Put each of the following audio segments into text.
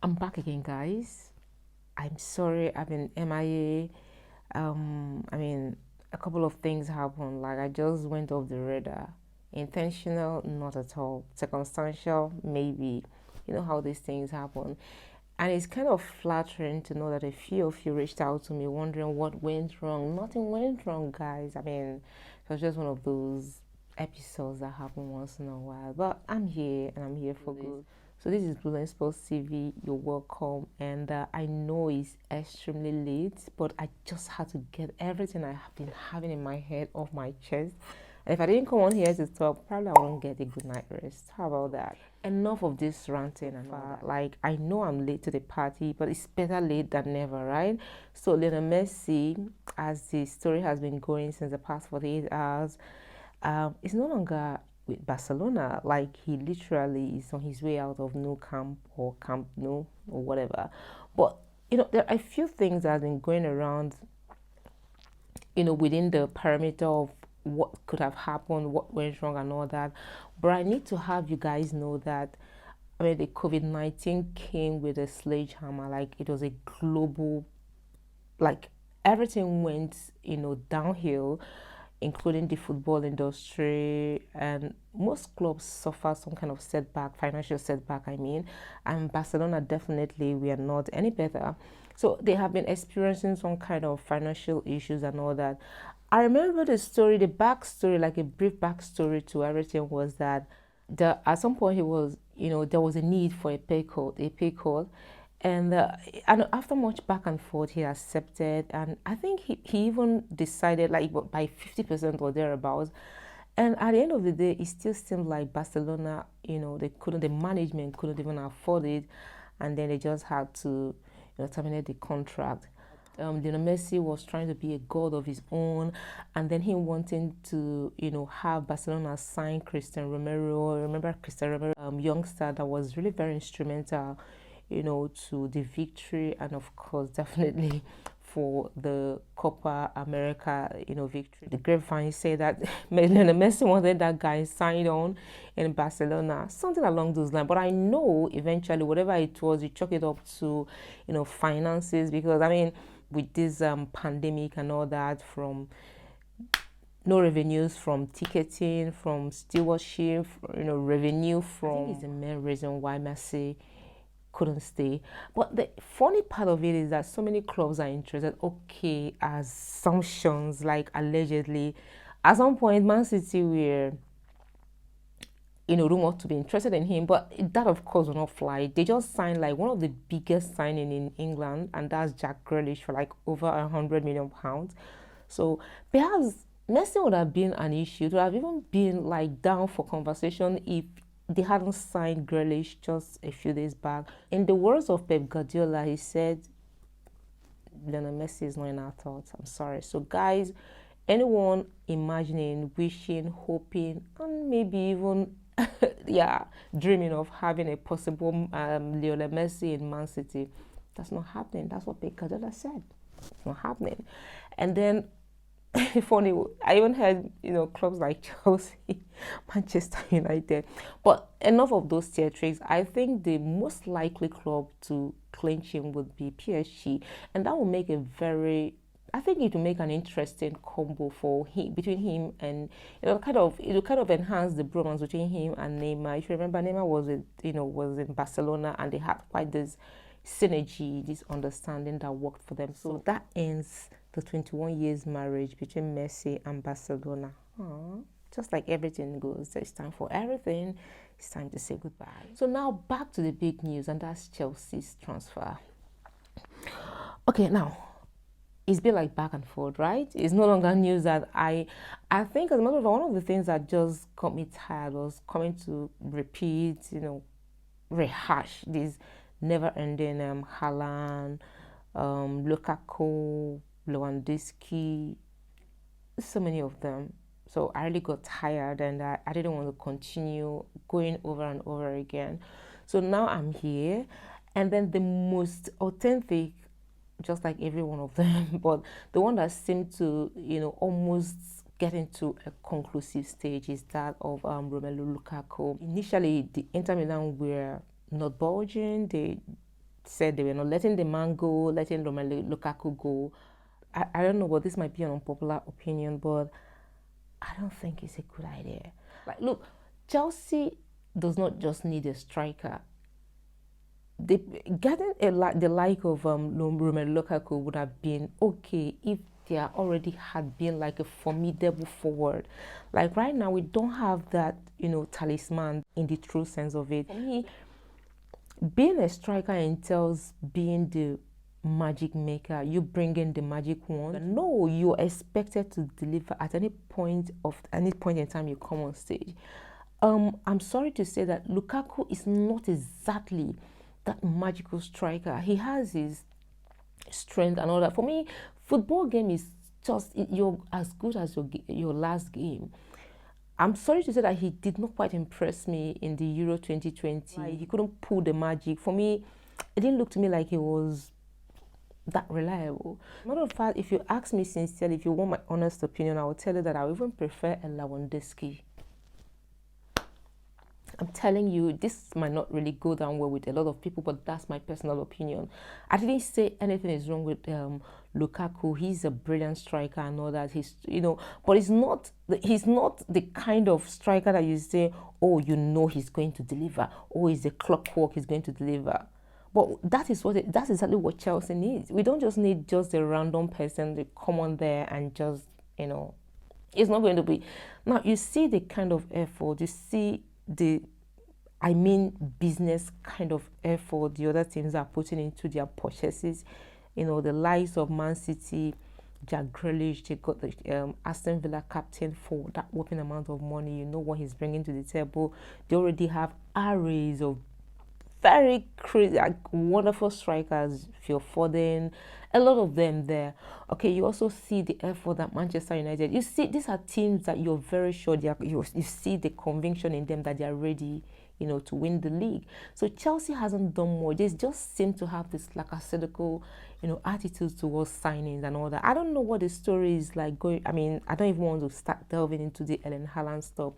I'm back again, guys. I'm sorry I've been MIA. I mean, a couple of things happened. Like, I just went off the radar. Intentional, not at all. Circumstantial, maybe. You know how these things happen. And it's kind of flattering to know that a few of you reached out to me wondering what went wrong. Nothing went wrong, guys. I mean, it was just one of those episodes that happen once in a while. But I'm here and I'm here for good. So this is Blue Sports TV. You're welcome, and I know it's extremely late, but I just had to get everything I have been having in my head off my chest. And if I didn't come on here to talk, probably I wouldn't get a good night rest. How about that? Enough of this ranting and all that. Like, I know I'm late to the party, but it's better late than never, right? So Lionel Messi, as the story has been going since the past 48 hours, is no longer with Barcelona. Like, he literally is on his way out of Nou Camp or Camp Nou or whatever. But there are a few things that have been going around, within the parameter of what could have happened, what went wrong, and all that. But I need to have you guys know that, I mean, the COVID-19 came with a sledgehammer. Like, it was a global, like, everything went, downhill, including the football industry, and most clubs suffer some kind of setback, financial setback, I mean, and Barcelona definitely we are not any better. So they have been experiencing some kind of financial issues and all that. I remember the story, the backstory, like a brief backstory to everything was that at some point he was, there was a need for a pay cut, and after much back and forth, he accepted, and I think he even decided like by 50% or thereabouts. And at the end of the day, it still seemed like Barcelona, the management couldn't even afford it, and then they just had to, terminate the contract. Lionel Messi was trying to be a god of his own, and then him wanting to, have Barcelona sign Christian Romero. Remember Christian Romero, youngster that was really very instrumental, to the victory, and of course, definitely for the Copa America, victory. The grapevine say that Lionel Messi wanted that guy signed on in Barcelona, something along those lines. But I know eventually, whatever it was, you chalk it up to, finances, because I mean, with this pandemic and all that, from no revenues from ticketing, from stewardship, revenue from. I think it's the main reason why Messi couldn't stay. But the funny part of it is that so many clubs are interested. Okay, assumptions, like allegedly, at some point, Man City were, rumored to be interested in him, but that of course will not fly. They just signed like one of the biggest signing in England, and that's Jack Grealish for like over £100 million. So perhaps Messi would have been an issue. It would have even been like down for conversation if they hadn't signed Grealish just a few days back. In the words of Pep Guardiola, he said, Lionel Messi is not in our thoughts. I'm sorry. So guys, anyone imagining, wishing, hoping, and maybe even yeah, dreaming of having a possible Lionel Messi in Man City, that's not happening. That's what Pep Guardiola said. It's not happening. And then funny, I even heard, clubs like Chelsea, Manchester United. But enough of those theatrics. I think the most likely club to clinch him would be PSG, and that will make a very, I think it will make an interesting combo for him, between him and, it will kind of enhance the bromance between him and Neymar. If you remember, Neymar was in Barcelona, and they had quite this synergy, this understanding that worked for them. So that ends the 21 years marriage between Messi and Barcelona. Aww. Just like everything goes, there's time for everything. It's time to say goodbye. So now back to the big news, and that's Chelsea's transfer. Okay, now it's been like back and forth, right? It's no longer news that I think, as a matter of fact, one of the things that just got me tired was coming to repeat, rehash these never-ending Haaland, Lukaku, Lewandowski, so many of them. So I really got tired, and I didn't want to continue going over and over again. So now I'm here, and then the most authentic, just like every one of them, but the one that seemed to, almost get into a conclusive stage is that of Romelu Lukaku. Initially, the Inter Milan were not budging. They said they were not letting the man go, letting Romelu Lukaku go. I don't know, but this might be an unpopular opinion, but I don't think it's a good idea. Like, look, Chelsea does not just need a striker. Getting the like of Romelu Lukaku would have been okay if there already had been like a formidable forward. Like right now, we don't have that, talisman in the true sense of it. For me, being a striker entails being the magic maker. You bring in the magic wand. No, you're expected to deliver at any point in time you come on stage. I'm sorry to say that Lukaku is not exactly that magical striker. He has his strength and all that. For me, football game is just you're as good as your last game. I'm sorry to say that he did not quite impress me in the Euro 2020. Like, he couldn't pull the magic. For me, it didn't look to me like he was that reliable. Matter of fact, if you ask me sincerely, if you want my honest opinion, I will tell you that I even prefer a Lewandowski. I'm telling you, this might not really go down well with a lot of people, but that's my personal opinion. I didn't say anything is wrong with Lukaku. He's a brilliant striker and all that. But he's not the kind of striker that you say, oh, he's going to deliver. Oh, he's a clockwork, he's going to deliver. But that's exactly what Chelsea needs. We don't just need just a random person to come on there and just, it's not going to be. Now, you see the kind of effort, you see business kind of effort the other teams are putting into their purchases. The likes of Man City, Jack Grealish, they got the Aston Villa captain for that whopping amount of money. You know what he's bringing to the table. They already have arrays of very crazy, wonderful strikers. Phil Foden, a lot of them there. Okay, you also see the effort that Manchester United. You see, these are teams that you're very sure you see the conviction in them that they are ready, to win the league. So Chelsea hasn't done more. They just seem to have this lackadaisical, attitudes towards signings and all that. I don't know what the story is like going. I mean, I don't even want to start delving into the Erling Haaland stuff,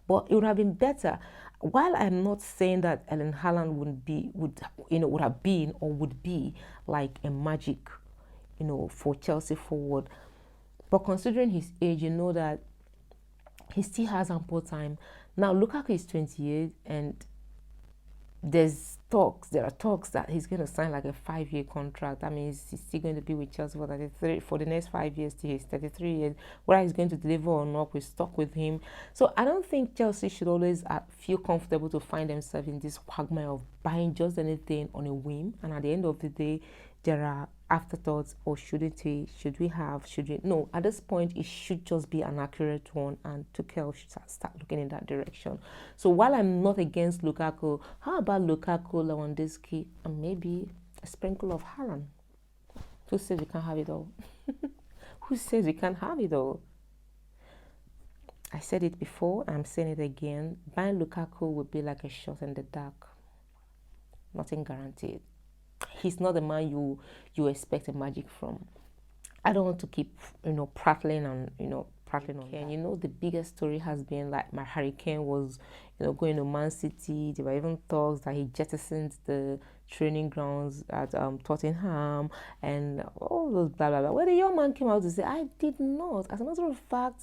but it would have been better. While I'm not saying that Erling Haaland would have been or would be like a magic, for Chelsea forward, but considering his age, you know that he still has ample time. Now, Lukaku is 28, and there are talks that he's going to sign like a 5-year contract. That means he's still going to be with Chelsea for the next 5 years till he's 33 years. Whether he's going to deliver or not, we're stuck with him. So I don't think Chelsea should always feel comfortable to find themselves in this quagmire of buying just anything on a whim. And at the end of the day, there are afterthoughts. Or should we have? No, at this point, it should just be an accurate one, and Tuchel should start looking in that direction. So while I'm not against Lukaku, how about Lukaku, Lewandowski, and maybe a sprinkle of Haaland? Who says we can't have it all? Who says we can't have it all? I said it before, I'm saying it again. Buying Lukaku would be like a shot in the dark. Nothing guaranteed. He's not the man you expect a magic from. I don't want to keep prattling on. And the biggest story has been like my Harry Kane was going to Man City. There were even talks that he jettisoned the training grounds at Tottenham and all those blah blah blah. When the young man came out to say, I did not. As a matter of fact,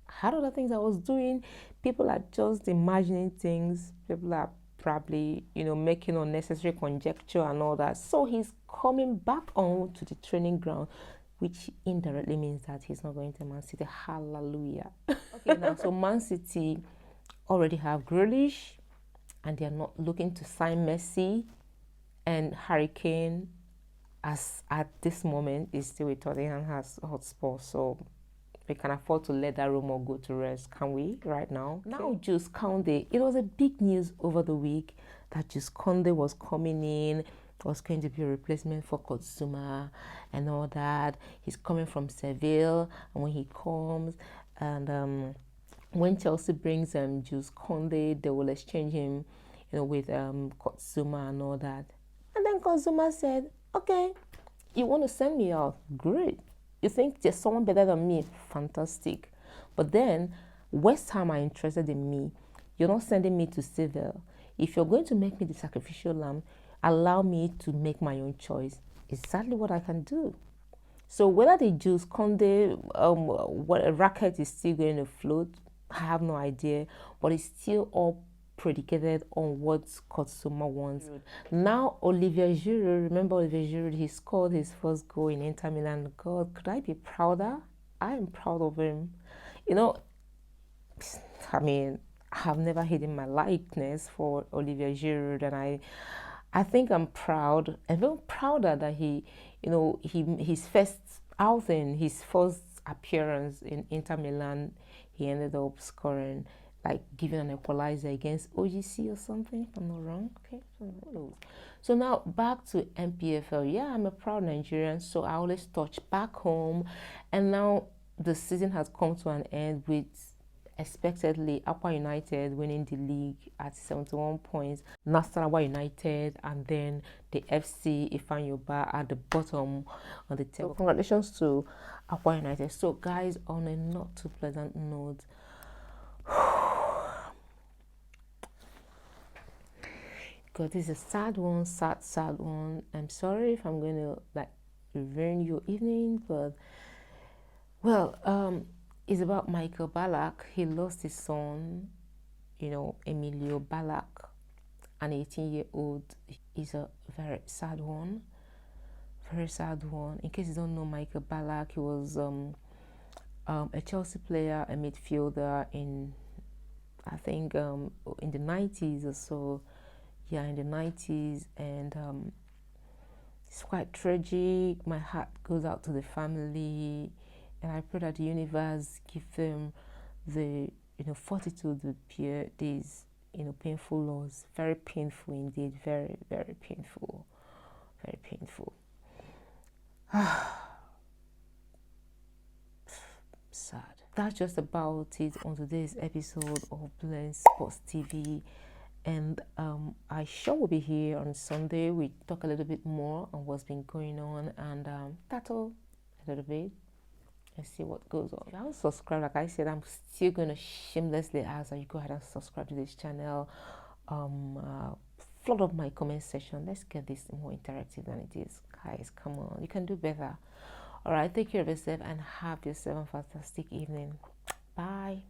I had other things I was doing. People are just imagining things. People are probably making unnecessary conjecture and all that. So he's coming back on to the training ground, which indirectly means that he's not going to Man City. Hallelujah. Okay, now so Man City already have Grealish, and they're not looking to sign Messi, and Harry Kane, as at this moment, is still with Tottenham Hotspur. So we can afford to let that rumor go to rest, can we, right now? Okay. Now, Jules Koundé, it was a big news over the week that Jules Koundé was coming in, was going to be a replacement for Kotsuma and all that. He's coming from Seville, and when he comes, and when Chelsea brings Jules Koundé, they will exchange him, with Kotsuma and all that. And then Kotsuma said, okay, you want to send me out? Great. You think there's someone better than me? Fantastic. But then West Ham are interested in me. You're not sending me to Seville. If you're going to make me the sacrificial lamb, allow me to make my own choice. Exactly what I can do. So whether the Jules Conde what a racket is still going to float, I have no idea. But it's still all predicated on what Kotsuma wants. Now Olivier Giroud, remember Olivier Giroud, he scored his first goal in Inter Milan. God, could I be prouder? I am proud of him. You know, I mean, I've never hidden my likeness for Olivier Giroud, and I think I'm proud, and even prouder that his first outing, his first appearance in Inter Milan, he ended up scoring, like giving an equalizer against OGC or something, if I'm not wrong. Okay, so who knows? So now back to MPFL. Yeah, I'm a proud Nigerian, so I always touch back home, and now the season has come to an end with expectedly Aqua United winning the league at 71 points, Nasarawa United, and then the FC Ifanyoba at the bottom on the table. So congratulations to Aqua United. So guys, on a not too pleasant note, God, this is a sad one, sad one. I'm sorry if I'm going to like ruin your evening, but well, it's about Michael Ballack. He lost his son, Emilio Ballack, an 18-year-old. Is a very sad one. Very sad one. In case you don't know Michael Ballack, he was a Chelsea player, a midfielder in, I think, in the 90s or so. Yeah, in the 90s, and it's quite tragic. My heart goes out to the family, and I pray that the universe give them the fortitude to bear these painful loss. Very painful indeed. Very, very painful. Very painful. Sad. That's just about it on today's episode of Blend Sports TV. And I sure will be here on Sunday. We talk a little bit more on what's been going on and tattle a little bit and see what goes on. If you haven't subscribed, like I said, I'm still going to shamelessly ask that you go ahead and subscribe to this channel. Flood up my comment section. Let's get this more interactive than it is. Guys, come on. You can do better. All right, take care of yourself and have yourself a fantastic evening. Bye.